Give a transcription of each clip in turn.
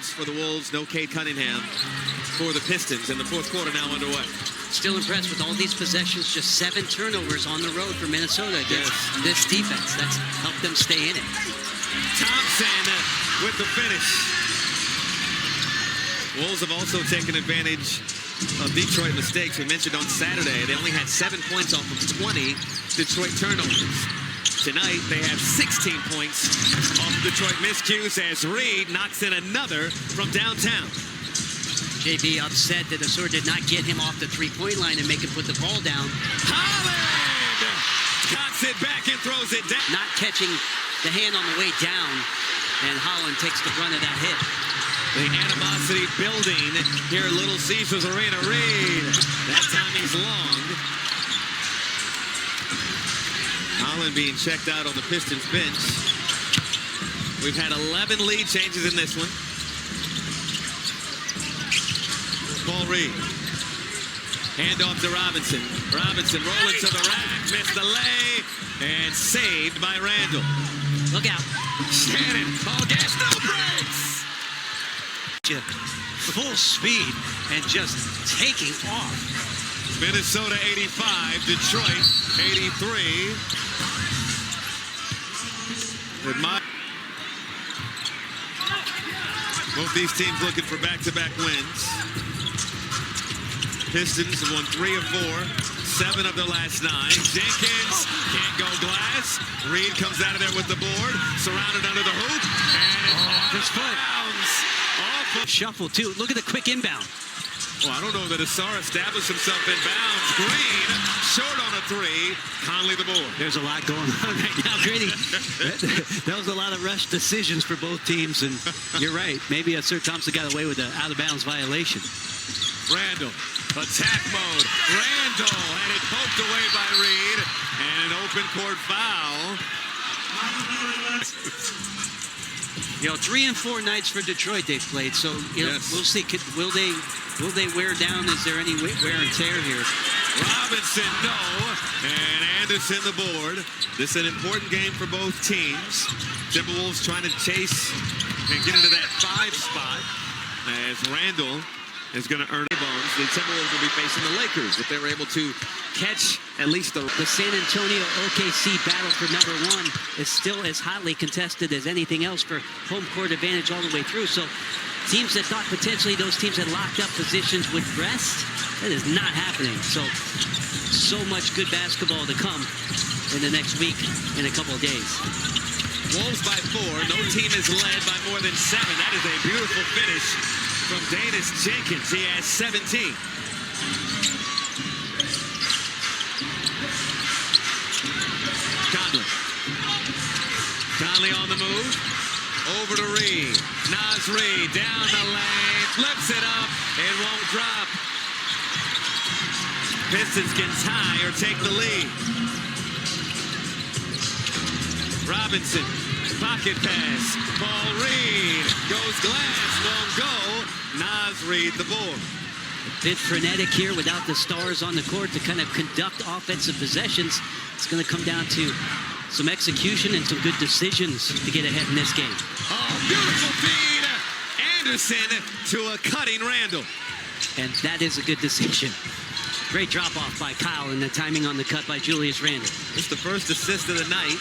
Edwards for the Wolves, no Cade Cunningham for the Pistons, and the fourth quarter now underway. Still impressed with all these possessions, just 7 turnovers on the road for Minnesota against this defense. That's helped them stay in it. Thompson with the finish. Wolves have also taken advantage of Detroit mistakes. We mentioned on Saturday, they only had 7 points off of 20 Detroit turnovers. Tonight, they have 16 points off Detroit miscues as Reed knocks in another from downtown. JB upset that Asur did not get him off the three-point line and make him put the ball down. Holland cocks it back and throws it down. Not catching the hand on the way down, and Holland takes the brunt of that hit. The animosity building here at Little Caesars Arena. Reed, that time he's long. Holland being checked out on the Pistons bench. We've had 11 lead changes in this one. Paul Reed. Hand off to Robinson. Robinson rolling to the rack, missed the lay, and saved by Randall. Look out. Shannon, ball gas, no brakes! Full speed and just taking off. Minnesota 85, Detroit 83. Both these teams looking for back-to-back wins. Pistons have won 3 of 4, 7 of their last 9. Jenkins can't go glass. Reed comes out of there with the board, surrounded under the hoop, and it's off his foot. Shuffle too. Look at the quick inbound. Well, I don't know that Asar established himself in bounds. Green, short on a 3. Conley the board. There's a lot going on right now, Grady. That was a lot of rush decisions for both teams, and you're right. Maybe Asur Thompson got away with an out-of-bounds violation. Randall, attack mode. Randall had it poked away by Reed, and an open court foul. 3 and 4 nights for Detroit they've played, so we'll see. Will they wear down? Is there any wear and tear here? Robinson, no, and Anderson the board. This is an important game for both teams. Timberwolves trying to chase and get into that 5 spot as Randall is going to earn bones. The Timberwolves will be facing the Lakers if they were able to catch at least the San Antonio OKC battle for #1 is still as hotly contested as anything else for home court advantage all the way through. So teams that thought potentially those teams that locked up positions would rest, that is not happening. So much good basketball to come in the next week and a couple of days. Wolves by 4. No team is led by more than 7. That is a beautiful finish from Danis Jenkins. He has 17. Conley on the move. Over to Reed. Naz Reed down the lane. Flips it up. It won't drop. Pistons can tie or take the lead. Robinson. Pocket pass. Paul Reed. Goes glass. Won't go. Naz Reed the ball. A bit frenetic here without the stars on the court to kind of conduct offensive possessions. It's going to come down to some execution and some good decisions to get ahead in this game. Oh, beautiful feed. Anderson to a cutting Randall. And that is a good decision. Great drop-off by Kyle and the timing on the cut by Julius Randle. It's the first assist of the night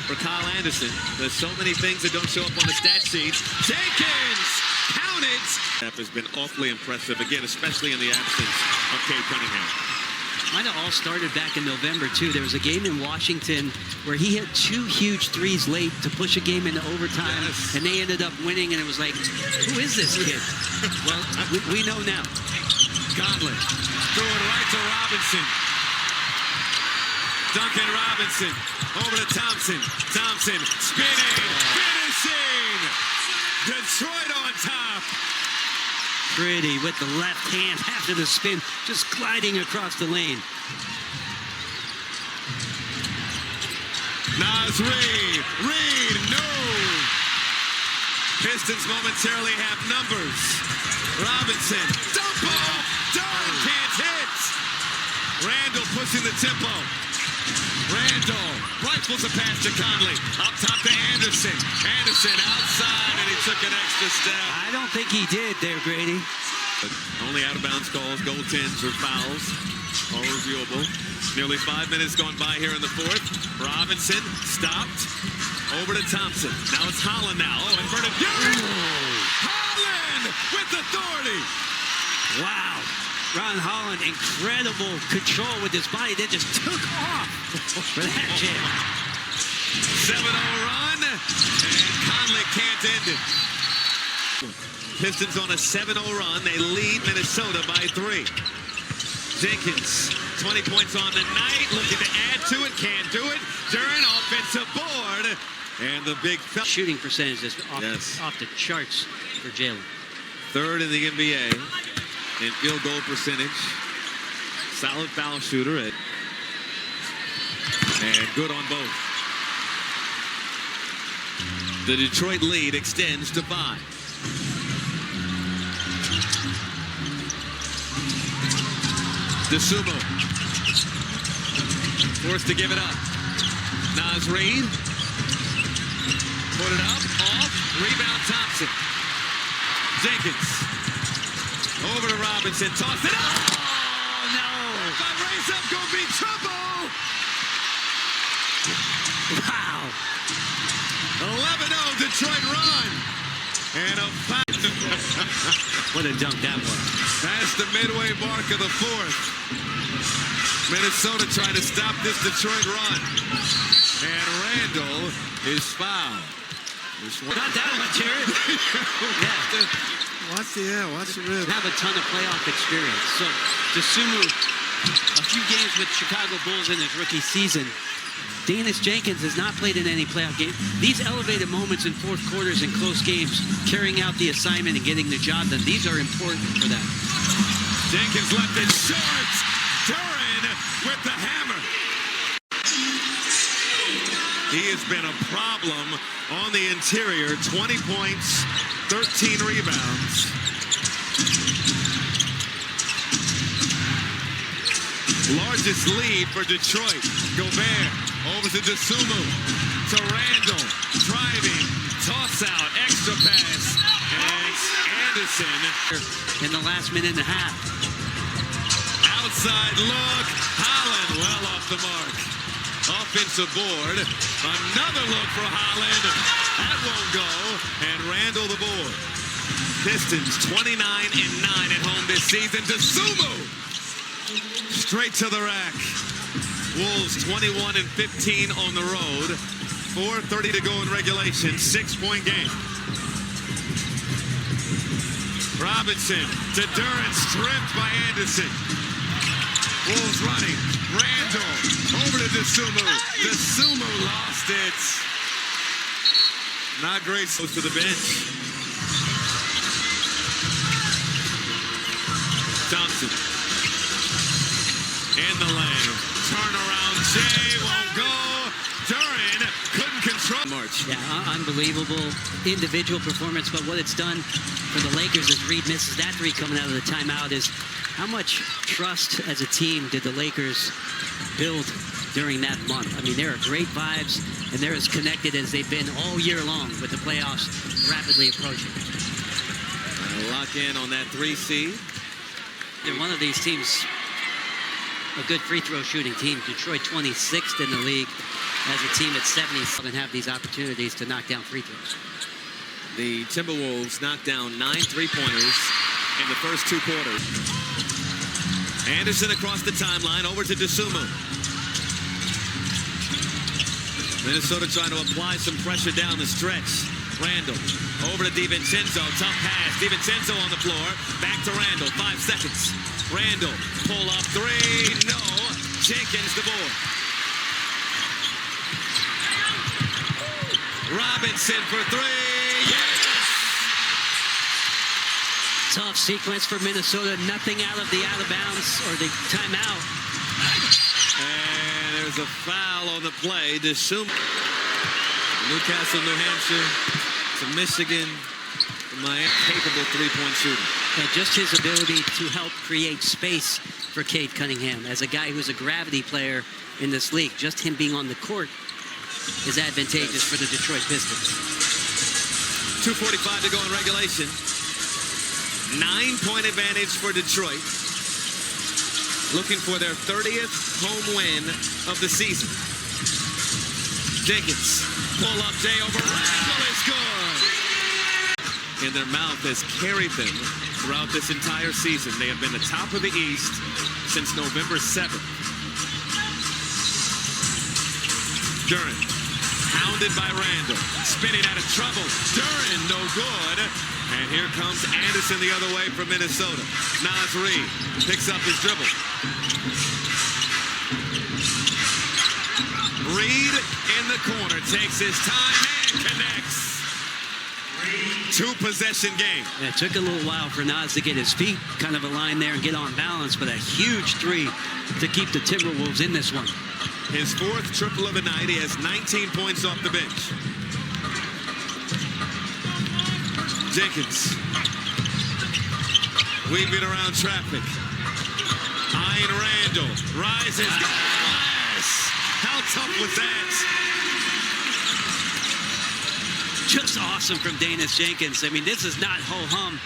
for Kyle Anderson. There's so many things that don't show up on the stat sheet. Jenkins, count it. That has been awfully impressive, again, especially in the absence of Cade Cunningham. Kind of all started back in November, too. There was a game in Washington where he hit 2 huge threes late to push a game into overtime, and they ended up winning, and it was like, who is this kid? Well, we know now. Gauntlet, threw it right to Robinson. Duncan Robinson, over to Thompson. Thompson, spinning, finishing! Detroit on top! Pretty with the left hand after the spin, just gliding across the lane. Naz Reed, no! Pistons momentarily have numbers. Robinson, dump off, done, can't hit! Randall pushing the tempo. Randall rifles a pass to Conley. Up top to Anderson. Anderson outside, and he took an extra step. I don't think he did there, Grady. But only out-of-bounds calls, goaltends, or fouls are reviewable. Nearly 5 minutes gone by here in the fourth. Robinson stopped. Over to Thompson. Now it's Holland now. Oh, inverted. Holland with authority. Wow. Ron Holland, incredible control with his body. They just took off for that jam. 7-0 run, and Conley can't end it. Pistons on a 7-0 run. They lead Minnesota by 3. Jenkins, 20 points on the night, looking to add to it, can't do it. Duran, offensive board, and the big Shooting percentage is off the charts for Jalen. third in the NBA in field goal percentage. Solid foul shooter, and good on both. The Detroit lead extends to 5. DeSumo forced to give it up. Naz Reid put it up, off, rebound Thompson. Jenkins over to Robinson, toss it up. Oh no! If I raise up, gonna be trouble. Wow. 11-0 Detroit run, and a foul. What a dunk that was. That's the midway mark of the fourth. Minnesota trying to stop this Detroit run. And Randall is fouled. Not that one, Jared. Watch the rib. Have a ton of playoff experience. So DeSumo, a few games with Chicago Bulls in his rookie season. Dennis Jenkins has not played in any playoff game. These elevated moments in fourth quarters and close games, carrying out the assignment and getting the job done, these are important for them. Jenkins left it short. Duran with the hammer. He has been a problem on the interior. 20 points, 13 rebounds. Largest lead for Detroit. Gobert over to DeSumo, to Randall, driving, toss out, extra pass, and Anderson. In the last minute and a half. Outside look, Holland well off the mark. Offensive board, another look for Holland. That won't go, and Randall the board. Pistons 29-9 at home this season. DeSumo straight to the rack. Wolves 21-15 on the road. 4:30 to go in regulation. 6-point game. Robinson to Duran, stripped by Anderson. Wolves running. Randall over to DeSumo. DeSumo lost it. Not great. Goes to the bench. Thompson in the lane. Turnaround. Jay won't go. Duran couldn't control. March. Yeah, unbelievable individual performance, but what it's done for the Lakers as Reed misses that three coming out of the timeout is how much trust as a team did the Lakers build during that month. I mean, there are great vibes, and they're as connected as they've been all year long with the playoffs rapidly approaching. Lock in on that 3 seed. They're one of these teams, a good free throw shooting team. Detroit 26th in the league as a team at 70 and have these opportunities to knock down free throws. The Timberwolves knocked down 9 3-pointers in the first 2 quarters. Anderson across the timeline over to DeSumo. Minnesota trying to apply some pressure down the stretch. Randall over to DiVincenzo. Tough pass. DiVincenzo on the floor. Back to Randall. 5 seconds. Randall pull up 3. No. Jenkins the board. Robinson for 3. Yes! Tough sequence for Minnesota. Nothing out of the out of bounds or the timeout. And there's a foul on the play. DeSumo. Newcastle, New Hampshire to Michigan. Miami, capable 3-point shooter. And just his ability to help create space for Cade Cunningham as a guy who's a gravity player in this league. Just him being on the court is advantageous for the Detroit Pistons. 2:45 to go in regulation. 9-point advantage for Detroit. Looking for their 30th home win of the season. Jenkins, pull up, Jay over Randall is good. And their mouth has carried them throughout this entire season. They have been the top of the East since November 7th. Duren, hounded by Randall, spinning out of trouble. Duren, no good. And here comes Anderson the other way from Minnesota. Naz Reid picks up his dribble. Reid in the corner, takes his time and connects. Two-possession game. Yeah, it took a little while for Naz to get his feet kind of aligned there and get on balance, but a huge three to keep the Timberwolves in this one. His fourth triple of the night. He has 19 points off the bench. Jenkins weaving around traffic. Eyeing Randall. Rises. Glass. How tough was that? Just awesome from Danis Jenkins. I mean, this is not ho-hum.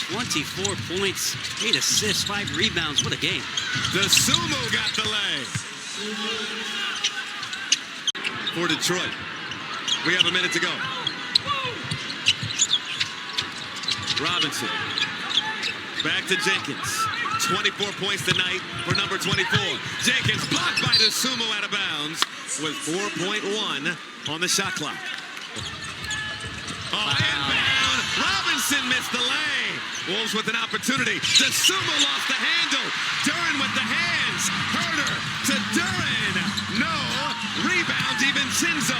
24 points, 8 assists, 5 rebounds. What a game. The Sumo got the lay. For Detroit. We have a minute to go. Robinson. Back to Jenkins. 24 points tonight for number 24. Jenkins blocked by the Sumo out of bounds with 4.1 on the shot clock. Oh, inbound. Robinson missed the lay. Wolves with an opportunity. The Sumo lost the handle. Duren with the hands. Herter to Duren. No. Rebound, DiVincenzo.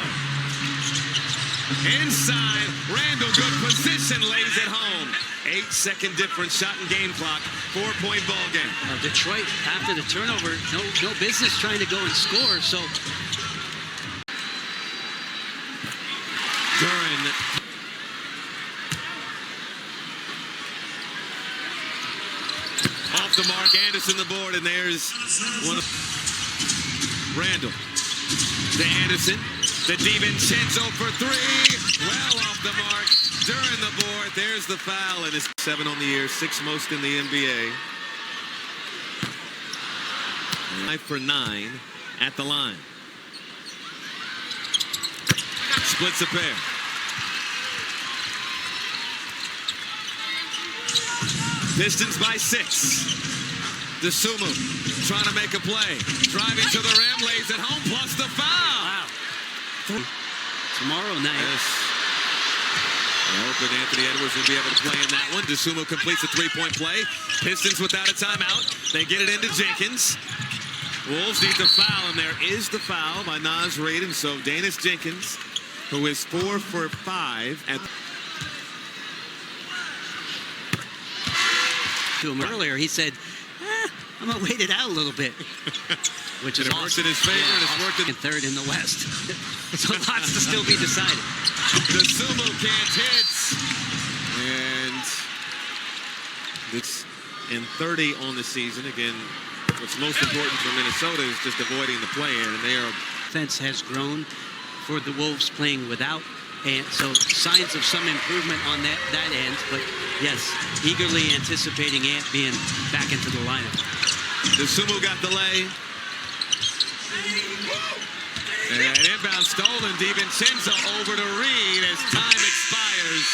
Inside. Randall, good position, lays it home. 8-second difference, shot and game clock. 4-point ball game. Detroit, after the turnover, no business trying to go and score, so. Duren. Off the mark, Anderson the board, and there's one of Randall. To Anderson. To DiVincenzo for three. Well off the mark. Duren the board. There's the foul, and it's 7 on the year, 6th most in the NBA. 5 for 9 at the line. Splits a pair. Pistons by 6. The Sumo trying to make a play. Driving to the rim, lays it home, plus the foul. Wow. Tomorrow night. Yes. I hope that Anthony Edwards will be able to play in that one. DeSumo completes a 3-point play. Pistons without a timeout. They get it into Jenkins. Wolves need the foul, and there is the foul by Naz Reid. And so Danis Jenkins, who is 4 for 5 at to him earlier, he said, I'm going to wait it out a little bit. Which is it awesome. worked in his favor, and it's worked in third in the West. So lots to still be decided. the Sumo can't hit. And it's in 30 on the season. Again, what's most important for Minnesota is just avoiding the play-in, and they are. Defense has grown for the Wolves playing without Ant, so signs of some improvement on that end. But yes, eagerly anticipating Ant being back into the lineup. The Sumo got the lay. And inbound stolen. DiVincenzo over to Reid as time expires.